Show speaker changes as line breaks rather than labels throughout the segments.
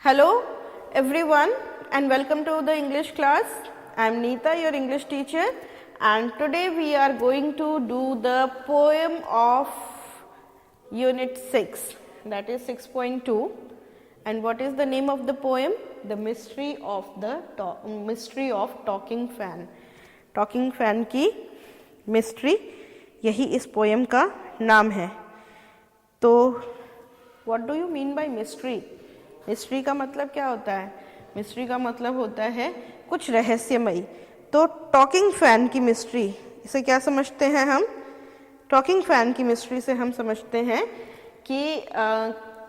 Hello everyone and welcome to the English class. I am Neeta, your English teacher, and today we are going to do the poem of Unit 6, that is 6.2. And what is the name of the poem? The Mystery of Talking Fan. Talking Fan की mystery यही इस poem का नाम है. तो what do you mean by mystery? Mystery का मतलब क्या होता है? मिस्ट्री का मतलब होता है कुछ रहस्यमयी. तो टॉकिंग फैन की मिस्ट्री, इसे क्या समझते हैं हम? टॉकिंग फैन की मिस्ट्री से हम समझते हैं कि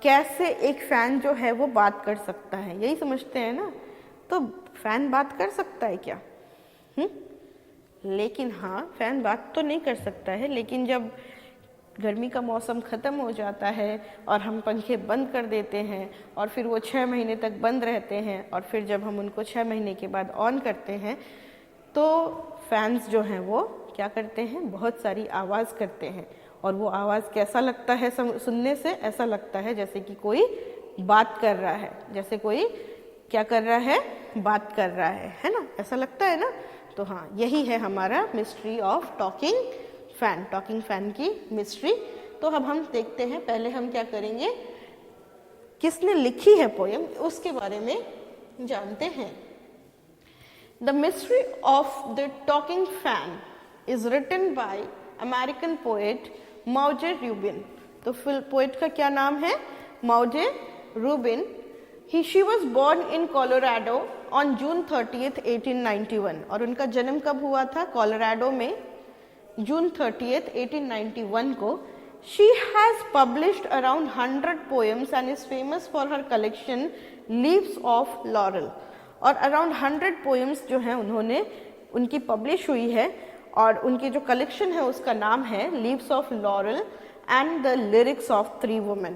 कैसे एक फैन जो है वो बात कर सकता है, यही समझते हैं ना. तो फैन बात कर सकता है क्या? लेकिन हाँ, फैन बात तो नहीं कर सकता है, लेकिन जब गर्मी का मौसम ख़त्म हो जाता है और हम पंखे बंद कर देते हैं और फिर वो 6 महीने तक बंद रहते हैं और फिर जब हम उनको 6 महीने के बाद ऑन करते हैं तो फैंस जो हैं वो क्या करते हैं? बहुत सारी आवाज़ करते हैं. और वो आवाज़ कैसा लगता है सुनने से? ऐसा लगता है जैसे कि कोई बात कर रहा है, जैसे कोई क्या कर रहा है? बात कर रहा है ना? ऐसा लगता है ना? तो हाँ, यही है हमारा मिस्ट्री ऑफ टॉकिंग फैन की मिस्ट्री. तो अब हम देखते हैं, पहले हम क्या करेंगे, किसने लिखी है पोएम उसके बारे में जानते हैं. The mystery of the talking fan is written by American poet Maude Rubin. तो पोएट का क्या नाम है? Maude Rubin. She was born in Colorado on June 30th, 1891. और उनका जन्म कब हुआ था? कोलोराडो में जून 30th, 1891 को. She has published around 100 poems and is famous for her collection Leaves of Laurel. और around 100 poems जो हैं उन्होंने उनकी पब्लिश हुई है और उनकी जो कलेक्शन है उसका नाम है Leaves of Laurel and the Lyrics of Three Women.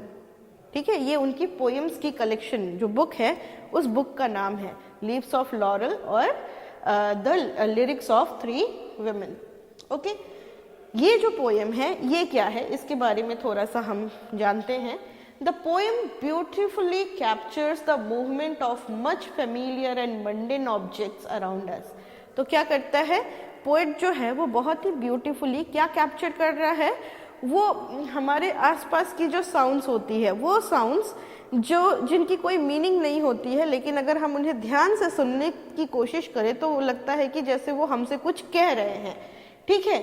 ठीक है, ये उनकी पोएम्स की कलेक्शन जो बुक है उस बुक का नाम है Leaves of Laurel और The Lyrics of Three Women. Okay, ये जो पोएम है ये क्या है, इसके बारे में थोड़ा सा हम जानते हैं. The poem beautifully captures the movement of much familiar and mundane objects around us. तो क्या करता है पोएट जो है वो बहुत ही ब्यूटीफुली क्या कैप्चर कर रहा है? वो हमारे आसपास की जो साउंड्स होती है, वो साउंड्स जिनकी कोई मीनिंग नहीं होती है, लेकिन अगर हम उन्हें ध्यान से सुनने की कोशिश करें तो वो लगता है कि जैसे वो हमसे कुछ कह रहे हैं. ठीक है,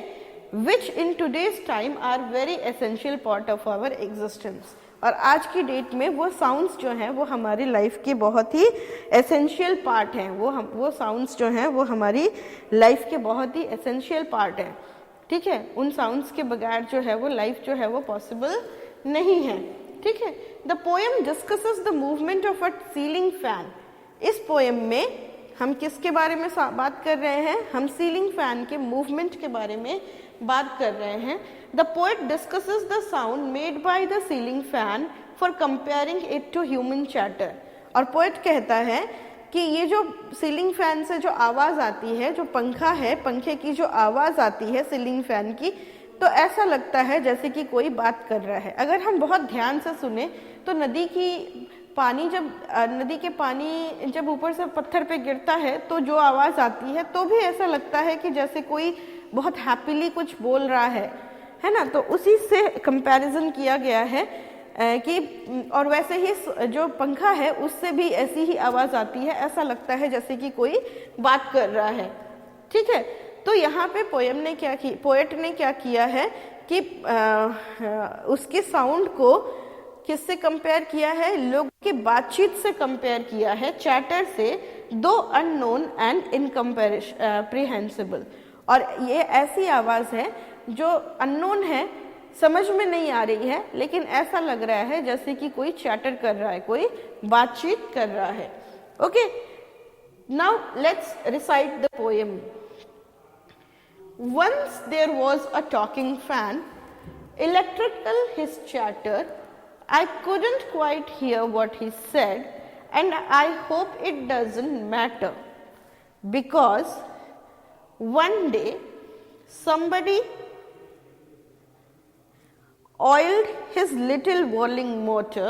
which in today's time are very essential part of our existence. और आज की डेट में वो साउंड्स जो हैं वो हमारी लाइफ के बहुत ही एसेंशियल पार्ट हैं. वो साउंड्स जो हैं वो हमारी लाइफ के बहुत ही एसेंशियल पार्ट हैं. ठीक है, उन साउंड्स के बगैर जो है वो लाइफ जो है वो पॉसिबल नहीं है. ठीक है, the poem discusses the movement of a ceiling fan. इस पोएम में हम किसके बारे में बात कर रहे हैं? हम सीलिंग फैन के मूवमेंट के बारे में बात कर रहे हैं. The poet discusses the sound made by the ceiling fan for comparing it to human chatter. और पोएट कहता है कि ये जो सीलिंग फैन से जो आवाज़ आती है, जो पंखा है, पंखे की जो आवाज़ आती है सीलिंग फैन की, तो ऐसा लगता है जैसे कि कोई बात कर रहा है. अगर हम बहुत ध्यान से सुने तो नदी के पानी जब ऊपर से पत्थर पे गिरता है तो जो आवाज़ आती है तो भी ऐसा लगता है कि जैसे कोई बहुत हैप्पीली कुछ बोल रहा है ना. तो उसी से कंपैरिजन किया गया है कि और वैसे ही जो पंखा है उससे भी ऐसी ही आवाज़ आती है, ऐसा लगता है जैसे कि कोई बात कर रहा है. ठीक है, तो यहाँ पे पोएट ने क्या किया है कि उसके साउंड को किससे कंपेयर किया है? लोग की बातचीत से कंपेयर किया है, चैटर से, दो अननोन एंड इनकम्प्रिहेंसिबल. और ये ऐसी आवाज़ है जो अननोन है, समझ में नहीं आ रही है, लेकिन ऐसा लग रहा है जैसे कि कोई चैटर कर रहा है, कोई बातचीत कर रहा है. Okay, now let's recite the poem. Once there was a talking fan, electrical his chatter. I couldn't quite hear what he said, and I hope it doesn't matter, because one day somebody oiled his little whirling motor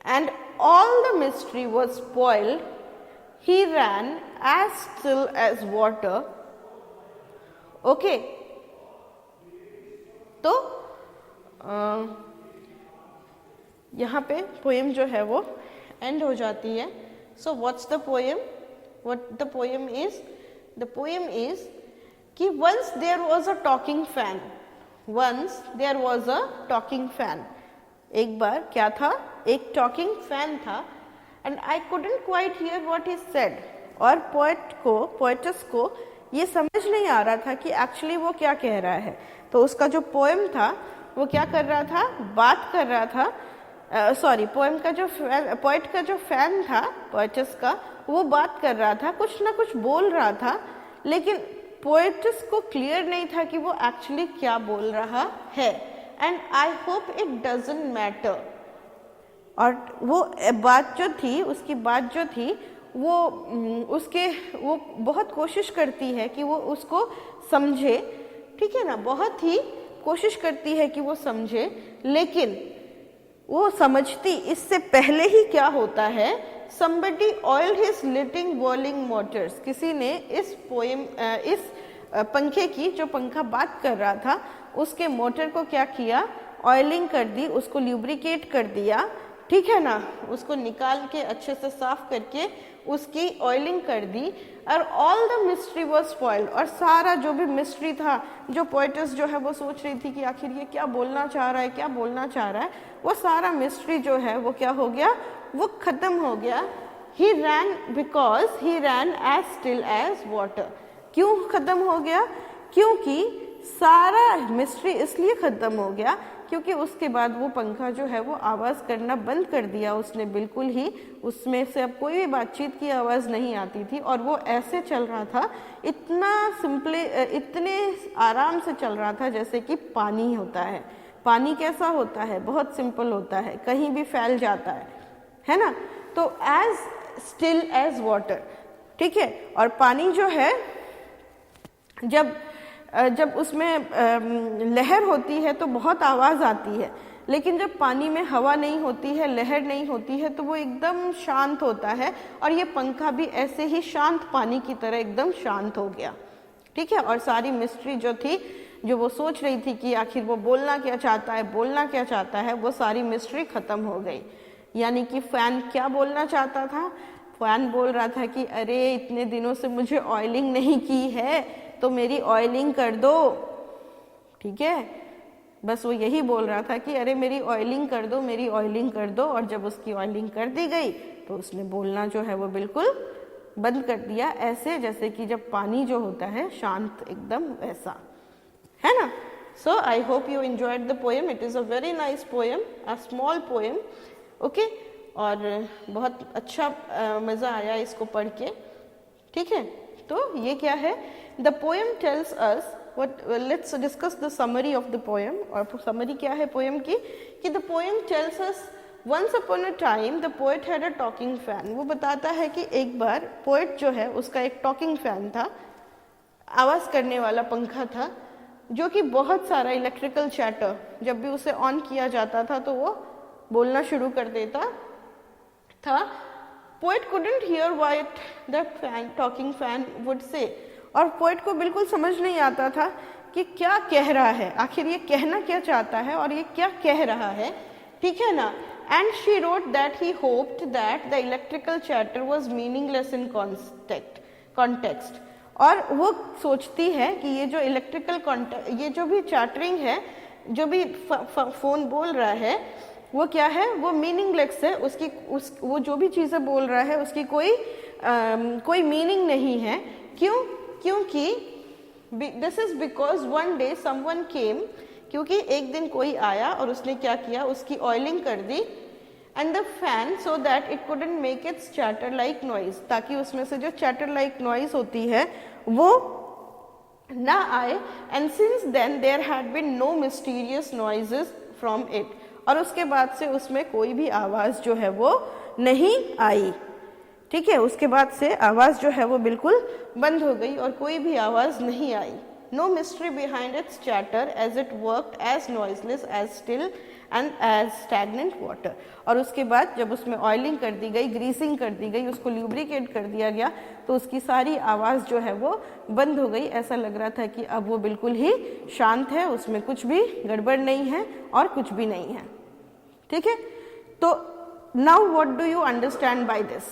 and all the mystery was spoiled. He ran as still as water. Okay, तो यहाँ पे poem जो है वो and हो जाती है. So what's the poem? What the poem is? The poem is कि once there was a talking fan. Once there was a talking fan. एक बार क्या था? एक टॉकिंग फैन था. And I couldn't quite hear what he said. और poets को ये समझ नहीं आ रहा था कि एक्चुअली वो क्या कह रहा है. तो उसका जो पोएम था वो क्या कर रहा था? बात कर रहा था. पोएम का जो पोएट का जो फैन था पोएटस का, वो बात कर रहा था, कुछ ना कुछ बोल रहा था, लेकिन पोएटस को क्लियर नहीं था कि वो एक्चुअली क्या बोल रहा है. And I hope it doesn't matter. और वो बात जो थी, उसकी बात जो थी वो बहुत कोशिश करती है कि वो उसको समझे. ठीक है ना, बहुत ही कोशिश करती है कि वो समझे, लेकिन वो समझती इससे पहले ही क्या होता है? somebody oiled his little boiling motors. किसी ने इस पंखे की, जो पंखा बात कर रहा था, उसके मोटर को क्या किया? ऑयलिंग कर दी, उसको ल्यूब्रिकेट कर दिया. ठीक है ना, उसको निकाल के अच्छे से साफ करके उसकी ऑयलिंग कर दी. और all the mystery was spoiled. और सारा जो भी मिस्ट्री था, जो पोएटस जो है वो सोच रही थी कि आखिर ये क्या बोलना चाह रहा है, क्या बोलना चाह रहा है, वो सारा मिस्ट्री जो है वो क्या हो गया? वो खत्म हो गया. He ran because he ran as still as water. क्यों खत्म हो गया? क्योंकि सारा मिस्ट्री इसलिए खत्म हो गया क्योंकि उसके बाद वो पंखा जो है वो आवाज़ करना बंद कर दिया उसने. बिल्कुल ही उसमें से अब कोई भी बातचीत की आवाज़ नहीं आती थी. और वो ऐसे चल रहा था, इतना सिंपली, इतने आराम से चल रहा था जैसे कि पानी होता है. पानी कैसा होता है? बहुत सिंपल होता है, कहीं भी फैल जाता है ना. तो एज स्टिल एज वाटर. ठीक है. और पानी जो है, जब उसमें लहर होती है तो बहुत आवाज़ आती है, लेकिन जब पानी में हवा नहीं होती है, लहर नहीं होती है, तो वो एकदम शांत होता है. और ये पंखा भी ऐसे ही शांत पानी की तरह एकदम शांत हो गया. ठीक है. और सारी मिस्ट्री जो थी, जो वो सोच रही थी कि आखिर वो बोलना क्या चाहता है, वो सारी मिस्ट्री खत्म हो गई. यानी कि फैन क्या बोलना चाहता था? फैन बोल रहा था कि अरे इतने दिनों से मुझे ऑयलिंग नहीं की है, तो मेरी ऑयलिंग कर दो. ठीक है, बस वो यही बोल रहा था कि अरे मेरी ऑयलिंग कर दो, मेरी ऑयलिंग कर दो. और जब उसकी ऑयलिंग कर दी गई तो उसने बोलना जो है वो बिल्कुल बंद कर दिया, ऐसे जैसे कि जब पानी जो होता है शांत, एकदम वैसा, है ना. So I hope you enjoyed the poem. It is a very nice poem, a small poem. Okay. और बहुत अच्छा मज़ा आया इसको पढ़ के. ठीक है. तो ये क्या है? The poem tells us what let's discuss the summary of the poem. और summary क्या है पोएम की? कि the poem tells us once upon a time the poet had a talking fan. वो बताता है कि एक बार पोएट जो है उसका एक टॉकिंग फैन था, आवाज़ करने वाला पंखा था, जो कि बहुत सारा इलेक्ट्रिकल चैटर, जब भी उसे ऑन किया जाता था तो वो बोलना शुरू कर देता था. Poet couldn't hear what that talking fan would say. और पोएट को बिल्कुल समझ नहीं आता था कि क्या कह रहा है, आखिर ये कहना क्या चाहता है और ये क्या कह रहा है. ठीक है ना. And she wrote that he hoped that the electrical chatter was meaningless in context. और वो सोचती है कि ये जो ये जो भी चैटरिंग है, जो भी फोन बोल रहा है, वो क्या है? वो मीनिंगलेस है. वो जो भी चीज़ें बोल रहा है उसकी कोई मीनिंग नहीं है. क्यों? क्योंकि this is because one day someone केम. क्योंकि एक दिन कोई आया और उसने क्या किया? उसकी ऑयलिंग कर दी. And the fan so that it couldn't make its chatter like noise, ताकि उसमें से जो चैटर लाइक नॉइज होती है वो ना आए. And since then there had been no mysterious noises from it. और उसके बाद से उसमें कोई भी आवाज़ जो है वो नहीं आई. ठीक है. उसके बाद से आवाज़ जो है वो बिल्कुल बंद हो गई और कोई भी आवाज़ नहीं आई. no mystery behind its chatter as it worked as noiseless as still and as stagnant water. और उसके बाद जब उसमें ऑयलिंग कर दी गई, ग्रीसिंग कर दी गई, उसको ल्यूब्रिकेट कर दिया गया, तो उसकी सारी आवाज़ जो है वो बंद हो गई। ऐसा लग रहा था कि अब वो बिल्कुल ही शांत है, उसमें कुछ भी गड़बड़ नहीं है और कुछ भी नहीं है। ठीक है, तो now what do you understand by this?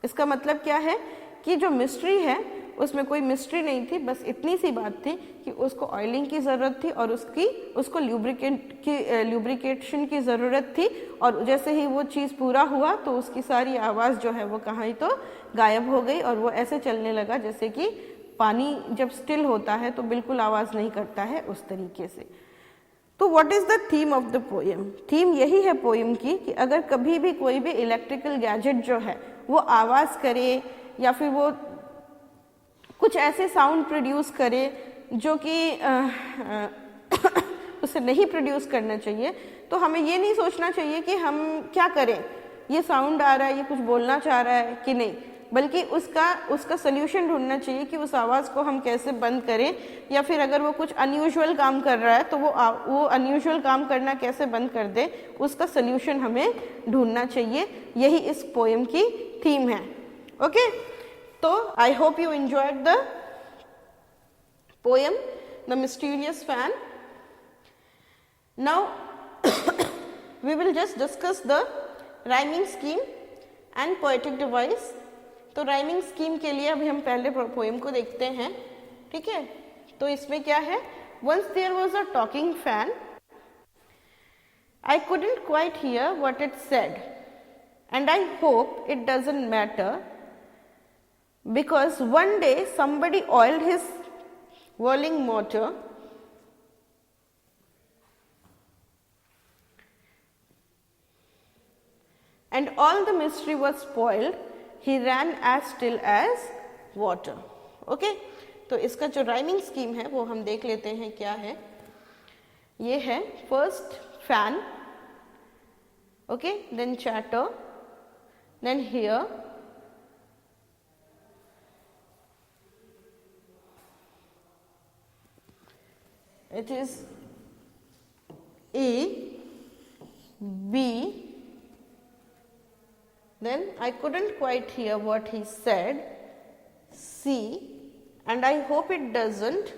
इसका मतलब क्या है कि जो मिस्ट्री है उसमें कोई मिस्ट्री नहीं थी, बस इतनी सी बात थी कि उसको ऑयलिंग की ज़रूरत थी और उसको ल्यूब्रिकेशन की ज़रूरत थी, और जैसे ही वो चीज़ पूरा हुआ तो उसकी सारी आवाज़ जो है वो कहाँ ही तो गायब हो गई, और वो ऐसे चलने लगा जैसे कि पानी जब स्टिल होता है तो बिल्कुल आवाज़ नहीं करता है, उस तरीके से। तो what is the theme of the poem? Theme यही है पोएम की कि अगर कभी भी कोई भी इलेक्ट्रिकल गैजेट जो है वो आवाज़ करे या फिर वो कुछ ऐसे साउंड प्रोड्यूस करे जो कि उसे नहीं प्रोड्यूस करना चाहिए, तो हमें ये नहीं सोचना चाहिए कि हम क्या करें, ये साउंड आ रहा है, ये कुछ बोलना चाह रहा है कि नहीं, बल्कि उसका सल्यूशन ढूंढना चाहिए कि उस आवाज़ को हम कैसे बंद करें, या फिर अगर वो कुछ अनयूजुअल काम कर रहा है तो वो अनयूजुअल काम करना कैसे बंद कर दे, उसका सल्यूशन हमें ढूंढना चाहिए। यही इस पोएम की थीम है। ओके, तो I hope you enjoyed the poem the mysterious fan. Now we will just discuss the rhyming scheme and poetic device. तो राइमिंग स्कीम के लिए अभी हम पहले पोएम को देखते हैं। ठीक है, तो इसमें क्या है? Once there was a talking fan, I couldn't quite hear what it said and I hope it doesn't matter, because one day somebody oiled his whirling motor and all the mystery was spoiled. He ran as still as water. Okay, तो इसका जो rhyming scheme है वो हम देख लेते हैं क्या है। ये है first fan, okay, then chatter, then here it is A, B, then I couldn't quite hear what he said, C, and I hope it doesn't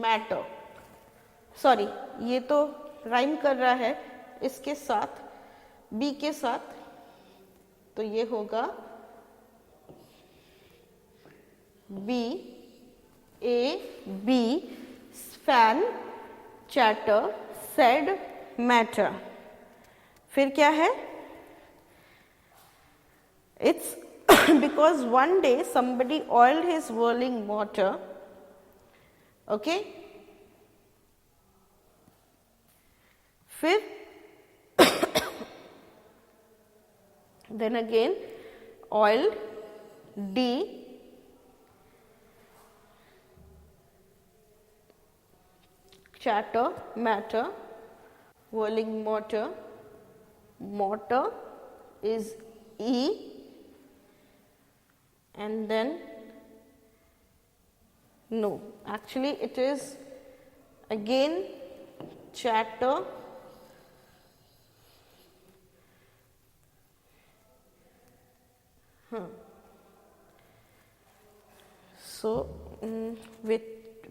matter. Sorry, ये तो राइम कर रहा है इसके साथ, B के साथ, तो ये होगा B, A, B, fan, chatter, said, matter. फिर क्या है? It's because one day somebody oiled his whirling motor. Okay? फिर then again oiled, D, chatter, matter, whirling motor, motor is E, and then no, actually it is again chatter, so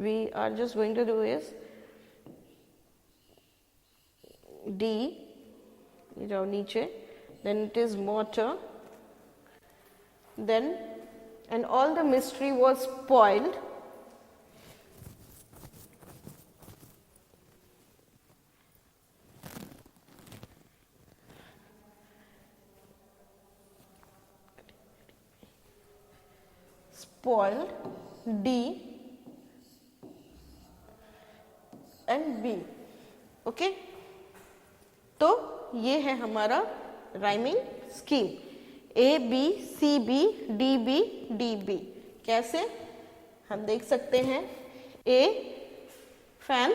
we are just going to do is D, ये जाओ नीचे, then it is motor, then and all the mystery was spoiled, spoiled, D and B. Okay, तो ये है हमारा rhyming scheme, A B C B D B D B. कैसे हम देख सकते हैं? A fan,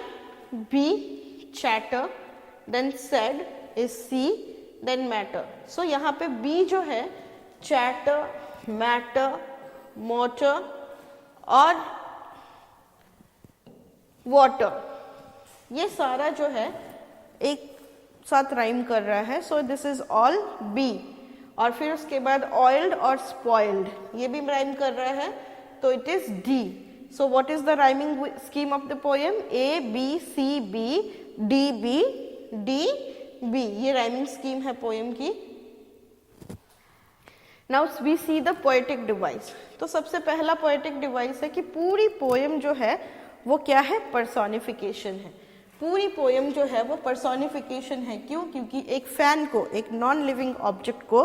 B chatter, then said is C, then matter. So यहाँ पे बी जो है चैटर, मैटर, मोटर और वाटर, ये सारा जो है एक साथ राइम कर रहा है, so this is all B. और फिर उसके बाद ऑयल्ड और स्पॉइल्ड, ये भी राइम कर रहा है, तो it is D. So what is the rhyming scheme of the poem? A B C B D B D B, ये राइमिंग स्कीम है पोएम की। Now we see the poetic device. तो सबसे पहला पोएटिक डिवाइस है कि पूरी poem जो है वो क्या है? पर्सोनिफिकेशन है। पूरी पोएम जो है वो पर्सोनिफिकेशन है। क्यों? क्योंकि एक फैन को, एक नॉन लिविंग ऑब्जेक्ट को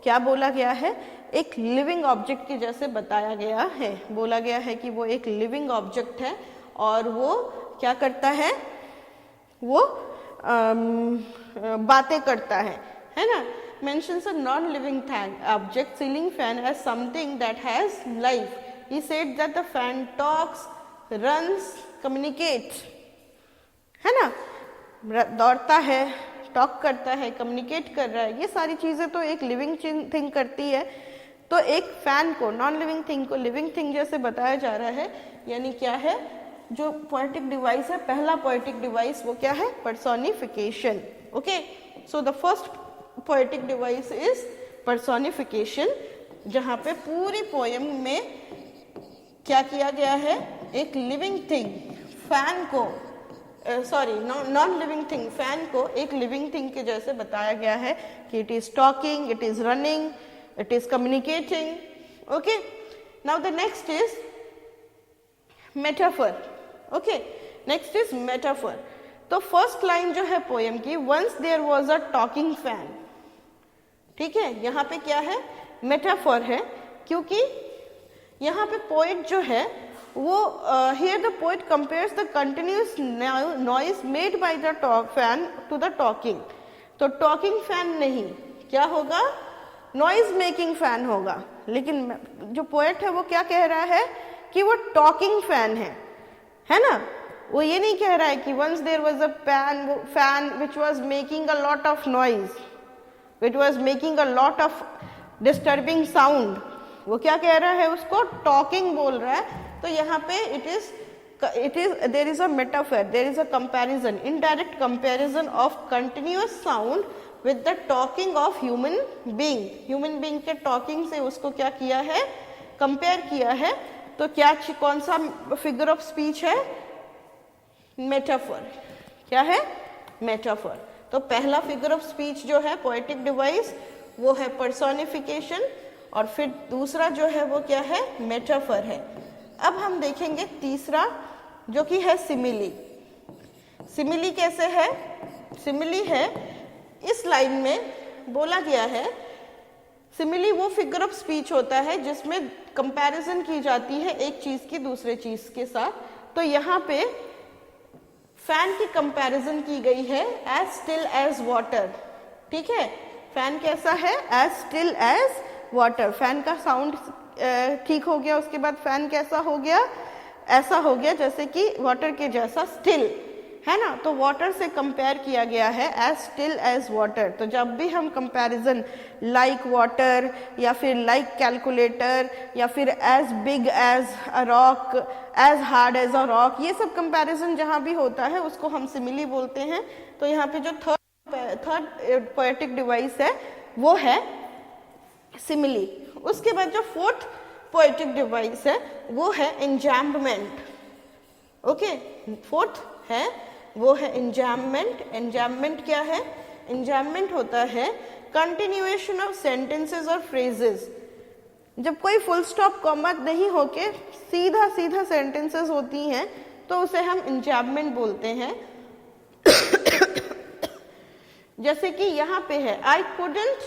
क्या बोला गया है? एक लिविंग ऑब्जेक्ट के जैसे बताया गया है। बोला गया है कि वो एक लिविंग ऑब्जेक्ट है और वो क्या करता है? वो बातें करता है ना? mentions a non-living object, ceiling fan, as something that has life. He said that the fan talks, runs, communicates, है ना? दौड़ता है, टॉक करता है, कम्युनिकेट कर रहा है, ये सारी चीजें तो एक लिविंग थिंग करती है। तो एक फैन को, नॉन लिविंग थिंग को लिविंग थिंग जैसे बताया जा रहा है। यानी क्या है? जो पोएटिक डिवाइस है, पहला पोएटिक डिवाइस वो क्या है? Personification. Okay, so the first poetic device is personification, जहां पे पूरी पोएम में क्या किया गया है? एक लिविंग थिंग फैन को, नॉन लिविंग थिंग फैन को एक लिविंग थिंग के जैसे बताया गया है कि it is talking, it is running, it is communicating. Okay, now the next is metaphor. Okay, next is metaphor. तो फर्स्ट लाइन जो है पोएम की, once there was a talking fan, ठीक है, यहाँ पे क्या है? मेटाफर है, क्योंकि यहाँ पे पोएट जो है वो here the poet compares the continuous noise made by the fan to the talking. तो टॉकिंग फैन नहीं, क्या होगा? नॉइज मेकिंग फैन होगा। लेकिन जो पोएट है वो क्या कह रहा है? कि वो टॉकिंग फैन है ना? वो ये नहीं कह रहा है कि once there was a fan which was making a lot of noise, It was making a lot of disturbing sound. वो क्या कह रहा है? उसको talking बोल रहा है। तो यहाँ पे there is a metaphor, there is a comparison, indirect comparison of continuous sound with the talking of human being. Human being के talking से उसको क्या किया है? compare किया है। तो क्या, कौन सा figure of speech है? metaphor। क्या है? metaphor। तो पहला फिगर ऑफ स्पीच जो है पोएटिक डिवाइस वो है पर्सोनिफिकेशन, और फिर दूसरा जो है वो क्या है? मेटाफर है। अब हम देखेंगे तीसरा, जो कि है सिमिली। सिमिली कैसे है? सिमिली है, इस लाइन में बोला गया है, सिमिली वो फिगर ऑफ स्पीच होता है जिसमें कंपैरिजन की जाती है एक चीज की दूसरे चीज के साथ। तो यहाँ पे फैन की कंपैरिजन की गई है एज स्टिल एज वाटर। ठीक है, फैन कैसा है? As still as water. Fan का साउंड ठीक हो गया, उसके बाद फैन कैसा हो गया? ऐसा हो गया जैसे कि वाटर के जैसा, स्टिल, है ना? तो वाटर से कंपेयर किया गया है एज स्टिल एज वाटर। तो जब भी हम कंपैरिजन लाइक वाटर या फिर लाइक कैलकुलेटर या फिर as big as a rock, as hard as a rock, ये सब कंपैरिजन जहां भी होता है उसको हम सिमिली बोलते हैं। तो यहाँ पे जो थर्ड पोएटिक डिवाइस है वो है सिमिली। उसके बाद जो फोर्थ पोएटिक डिवाइस है वो है एंजैम्बमेंट। ओके, फोर्थ है वो है एंजैम्बमेंट। एंजैम्बमेंट क्या है? एंजैम्बमेंट होता है कंटिन्यूएशन ऑफ सेंटेंसेस और फ्रेजेस। जब कोई फुल स्टॉप कॉमा नहीं होके सीधा सीधा सेंटेंसेस होती हैं तो उसे हम एंजैम्बमेंट बोलते हैं। जैसे कि यहाँ पे है, आई couldn't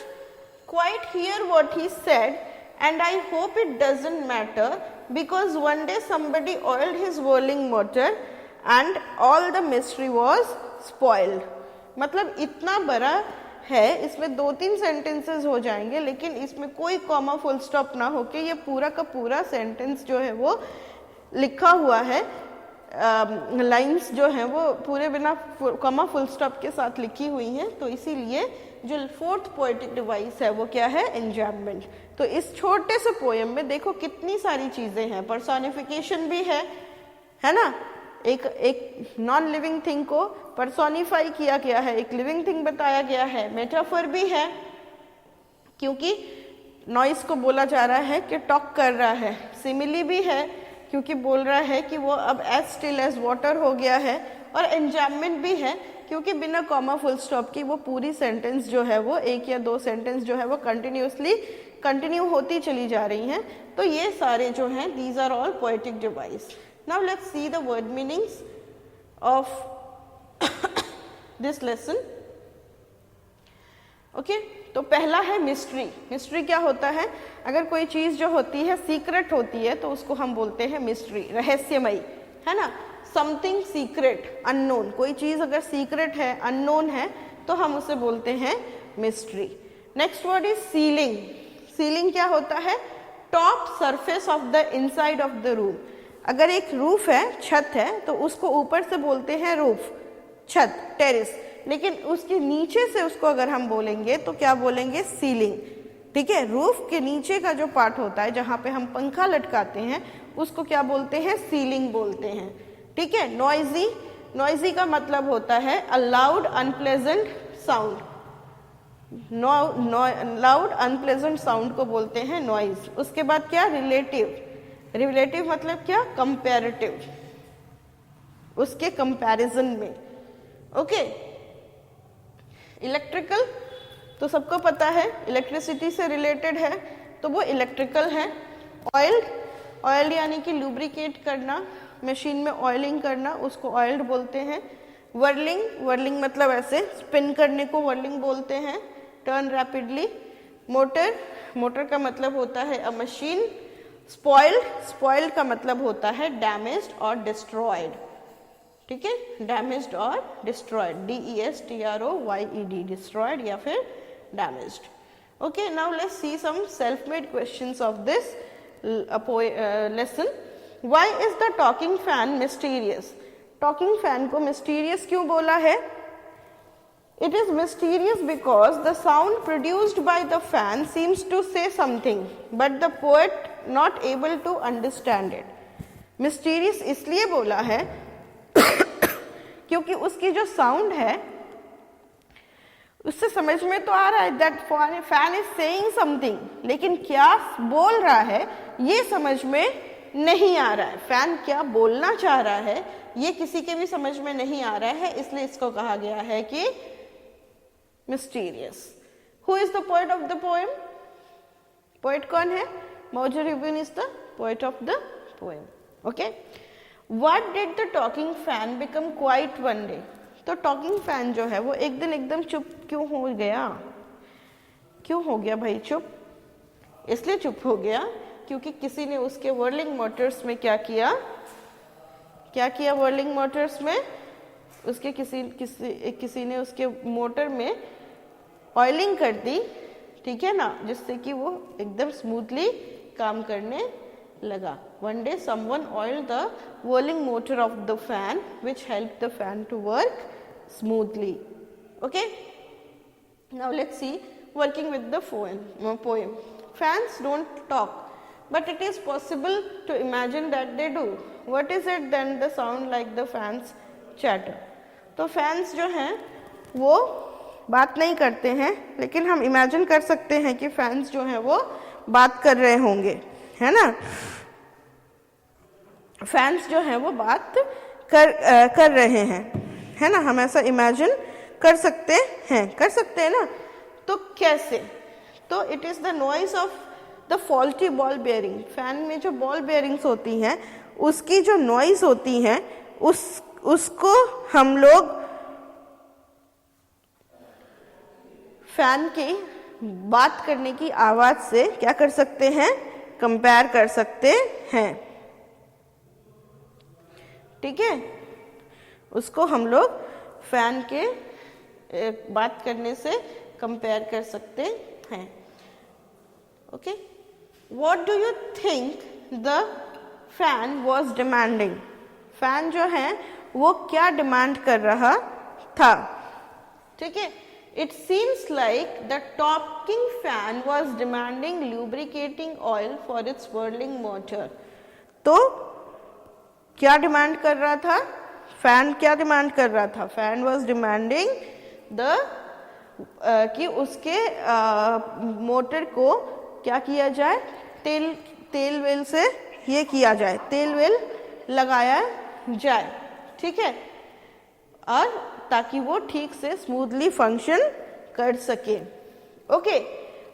quite hear what he said and I hope it doesn't matter because one day somebody oiled his whirling motor and all the mystery was spoiled। मतलब इतना बड़ा है, इसमें 2-3 सेंटेंसेस हो जाएंगे लेकिन इसमें कोई कॉमा फुल स्टॉप ना होके ये पूरा का पूरा सेंटेंस जो है वो लिखा हुआ है। लाइंस जो हैं वो पूरे बिना कॉमा फुल स्टॉप के साथ लिखी हुई हैं। तो इसीलिए जो फोर्थ पोएटिक डिवाइस है वो क्या है? एंजैम्बमेंट। तो इस छोटे से पोएम में देखो कितनी सारी चीजें हैं। पर्सोनिफिकेशन भी है ना? एक नॉन लिविंग थिंग को पर्सोनिफाई किया गया है, एक लिविंग थिंग बताया गया है। मेटाफर भी है क्योंकि नॉइस को बोला जा रहा है कि टॉक कर रहा है। सिमिली भी है क्योंकि बोल रहा है कि वो अब एज स्टिल एज वाटर हो गया है। और एंजाममेंट भी है क्योंकि बिना कॉमा फुल स्टॉप की वो पूरी सेंटेंस जो है वो एक या दो सेंटेंस जो है वो कंटिन्यूअसली कंटिन्यू होती चली जा रही हैं। तो ये सारे जो हैं these are all poetic device. Now let's see the word meanings of this lesson. Okay, तो पहला है मिस्ट्री। मिस्ट्री क्या होता है? अगर कोई चीज जो होती है सीक्रेट होती है तो उसको हम बोलते हैं मिस्ट्री, रहस्यमयी, है ना। समथिंग सीक्रेट, अननोन, कोई चीज अगर सीक्रेट है, अननोन है, तो हम उसे बोलते हैं mystery. Next word is ceiling. Ceiling क्या होता है? Top surface of the inside of the room. अगर एक रूफ है, छत है, तो उसको ऊपर से बोलते हैं रूफ, छत, टेरेस, लेकिन उसके नीचे से उसको अगर हम बोलेंगे तो क्या बोलेंगे? सीलिंग। ठीक है, रूफ के नीचे का जो पार्ट होता है जहां पे हम पंखा लटकाते हैं उसको क्या बोलते हैं? सीलिंग बोलते हैं। ठीक है, नॉइजी, नॉइजी का मतलब होता है a loud unpleasant sound. Loud unpleasant sound को बोलते हैं नॉइज। उसके बाद क्या? रिलेटिव। रिलेटिव मतलब क्या? कंपैरेटिव, उसके कंपैरिजन में। ओके, इलेक्ट्रिकल तो सबको पता है, इलेक्ट्रिसिटी से रिलेटेड है तो वो इलेक्ट्रिकल है। ऑयल्ड, ऑयल यानी कि लुब्रिकेट करना, मशीन में ऑयलिंग करना, उसको ऑयल्ड बोलते हैं। वर्लिंग, वर्लिंग मतलब ऐसे स्पिन करने को वर्लिंग बोलते हैं, टर्न रैपिडली। मोटर, मोटर का मतलब होता है अ मशीन। स्पॉइल्ड, स्पॉइल्ड का मतलब होता है डैमेज्ड और डिस्ट्रॉयड। ठीक है, डैमेज्ड और डिस्ट्रॉयड, DESTROYED, डिस्ट्रॉयड या फिर damaged. Okay, now let's see some self made questions of this lesson. Why is the talking fan mysterious? Talking fan को मिस्टीरियस क्यों बोला है? It is mysterious because the sound produced by the fan seems to say something, but the poet not able to understand it. Mysterious इसलिए बोला है क्योंकि उसकी जो साउंड है उससे समझ में तो आ रहा है that fan is saying something, लेकिन क्या बोल रहा है ये समझ में नहीं आ रहा है। फैन क्या बोलना चाह रहा है ये किसी के भी समझ में नहीं आ रहा है, इसलिए इसको कहा गया है कि mysterious. Who is the poet of the poem? Poet कौन है? Maujer Ibn is the poet of the poem. Okay. What did the talking fan become quiet one day? तो talking fan जो है वो एक दिन एकदम चुप क्यों हो गया? क्यों हो गया भाई चुप? इसलिए चुप हो गया क्योंकि किसी ने उसके whirling motors में क्या किया? क्या किया whirling motors में? उसके किसी ने उसके मोटर में ऑयलिंग कर दी, ठीक है ना, जिससे कि वो एकदम स्मूथली काम करने लगा। One day someone oiled the whirling motor of the fan which helped the fan to work smoothly. Okay, now let's see working with the poem. Fans don't talk, but it is possible to imagine that they do. What is it then the sound like the fans chatter? तो fans जो हैं वो बात नहीं करते हैं, लेकिन हम इमेजिन कर सकते हैं कि फैंस जो हैं वो बात कर रहे होंगे, है ना। फैंस जो हैं वो बात कर रहे हैं, है ना, हम ऐसा इमेजिन कर सकते हैं ना। तो कैसे? तो it is the noise of the faulty ball bearing. Fan में जो बॉल बेयरिंग्स होती हैं उसकी जो नॉइज होती है उसको हम लोग फैन की बात करने की आवाज से क्या कर सकते हैं? कंपेयर कर सकते हैं। ठीक है, उसको हम लोग फैन के बात करने से कंपेयर कर सकते हैं। Okay, what do you think the fan was demanding? Fan जो है वो क्या डिमांड कर रहा था? ठीक है, it seems like the talking fan was demanding lubricating oil for its whirling motor. तो क्या डिमांड कर रहा था? फैन क्या डिमांड कर रहा था? फैन वॉज डिमांडिंग द कि उसके मोटर को क्या किया जाए, तेल वेल से ये किया जाए, तेल वेल लगाया जाए, ठीक है, और ताकि वो ठीक से स्मूथली फंक्शन कर सके। Okay,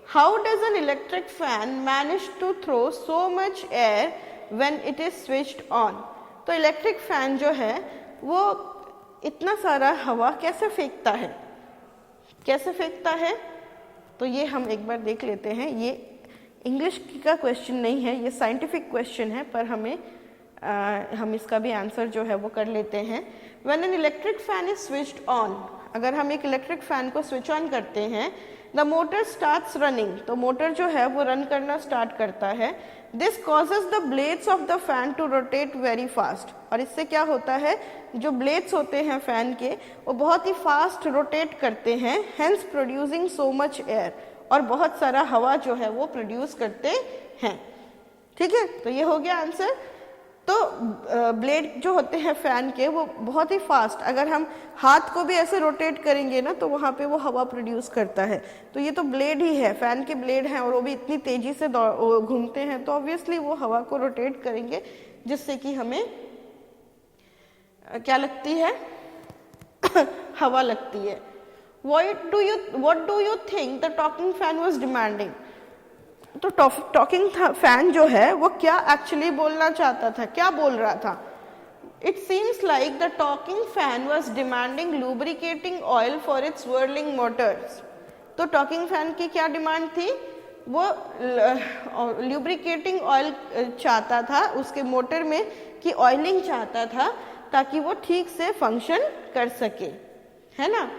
how does an electric fan manage to throw so much air when it is switched on? तो इलेक्ट्रिक फैन जो है वो इतना सारा हवा कैसे फेंकता है, कैसे फेंकता है? तो ये हम एक बार देख लेते हैं। ये इंग्लिश का क्वेश्चन नहीं है, ये साइंटिफिक क्वेश्चन है, पर हम इसका भी आंसर जो है वो कर लेते हैं। When an electric fan is switched on, अगर हम एक इलेक्ट्रिक फैन को स्विच ऑन करते हैं, द मोटर स्टार्ट्स रनिंग, तो मोटर जो है वो रन करना स्टार्ट करता है। This causes the blades of the fan to rotate very fast, और इससे क्या होता है, जो ब्लेड्स होते हैं फैन के वो बहुत ही फास्ट रोटेट करते हैं, हेंस प्रोड्यूसिंग सो मच एयर, और बहुत सारा हवा जो है वो प्रोड्यूस करते हैं। ठीक है, तो ये हो गया आंसर। तो ब्लेड जो होते हैं फैन के वो बहुत ही फास्ट, अगर हम हाथ को भी ऐसे रोटेट करेंगे ना तो वहाँ पे वो हवा प्रोड्यूस करता है। तो ये तो ब्लेड ही है, फैन के ब्लेड हैं, और वो भी इतनी तेजी से घूमते हैं, तो ऑब्वियसली वो हवा को रोटेट करेंगे, जिससे कि हमें क्या लगती है हवा लगती है। What do you think the talking fan was demanding? तो टॉकिंग फैन जो है वो क्या एक्चुअली बोलना चाहता था, क्या बोल रहा था? It seems like the talking fan was demanding lubricating oil for its whirling Motors. तो टॉकिंग फैन की क्या डिमांड थी? वो लुब्रिकेटिंग ऑयल चाहता था उसके मोटर में, कि ऑयलिंग चाहता था ताकि वो ठीक से फंक्शन कर सके, है ना।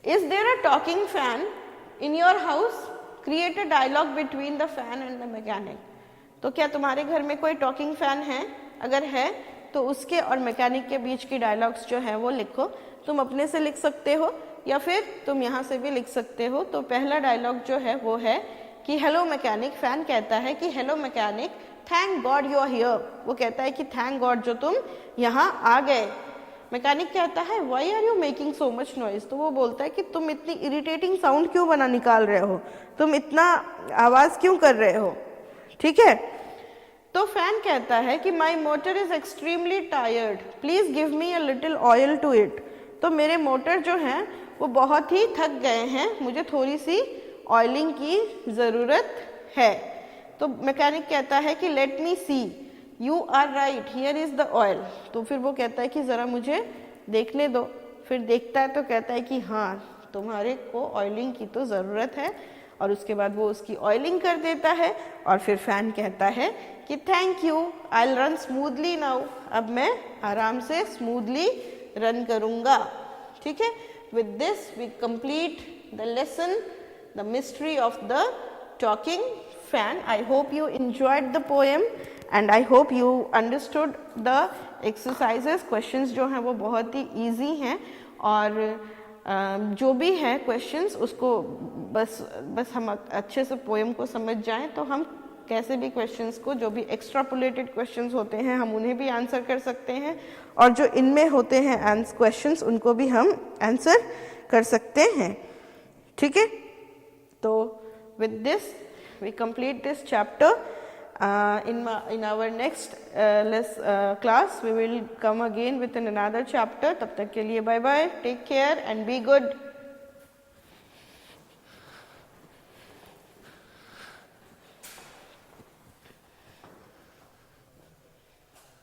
Is there a talking fan in your house? Create a dialogue between the fan and the mechanic. तो क्या तुम्हारे घर में कोई टॉकिंग फैन है? अगर है तो उसके और मैकेनिक के बीच की डायलॉग्स जो है वो लिखो। तुम अपने से लिख सकते हो या फिर तुम यहाँ से भी लिख सकते हो। तो पहला डायलॉग जो है वो है कि हेलो मैकेनिक, फैन कहता है कि hello mechanic, thank god you are here. वो कहता है कि थैंक गॉड जो तुम यहाँ आ गए। मैकेनिक कहता है why are you making so much noise. तो वो बोलता है कि तुम इतनी इरिटेटिंग साउंड क्यों निकाल रहे हो, तुम इतना आवाज क्यों कर रहे हो। ठीक है, तो फैन कहता है कि my motor is extremely tired, please give me a little oil to it. तो मेरे मोटर जो हैं वो बहुत ही थक गए हैं, मुझे थोड़ी सी ऑयलिंग की ज़रूरत है। तो मैकेनिक कहता है कि let me see, you are right, here is the oil. तो फिर वो कहता है कि ज़रा मुझे देखने दो। फिर देखता है तो कहता है कि हाँ, तुम्हारे को ऑयलिंग की तो ज़रूरत है, और उसके बाद वो उसकी ऑयलिंग कर देता है। और फिर फैन कहता है कि thank you, I will run smoothly now. अब मैं आराम से स्मूथली रन करूँगा। ठीक है, with this we complete the lesson, the mystery of the talking fan. I hope you enjoyed the poem and I hope you understood the exercises. Questions जो हैं वो बहुत ही easy हैं, और जो भी है questions उसको बस हम अच्छे से poem को समझ जाएं तो हम कैसे भी questions को, जो भी extrapolated questions होते हैं हम उन्हें भी answer कर सकते हैं, और जो इनमें होते हैं questions उनको भी हम answer कर सकते हैं। ठीक है, तो with this we complete this chapter. In our next class we will come again with another chapter. तब तक के लिए bye bye, take care and be good.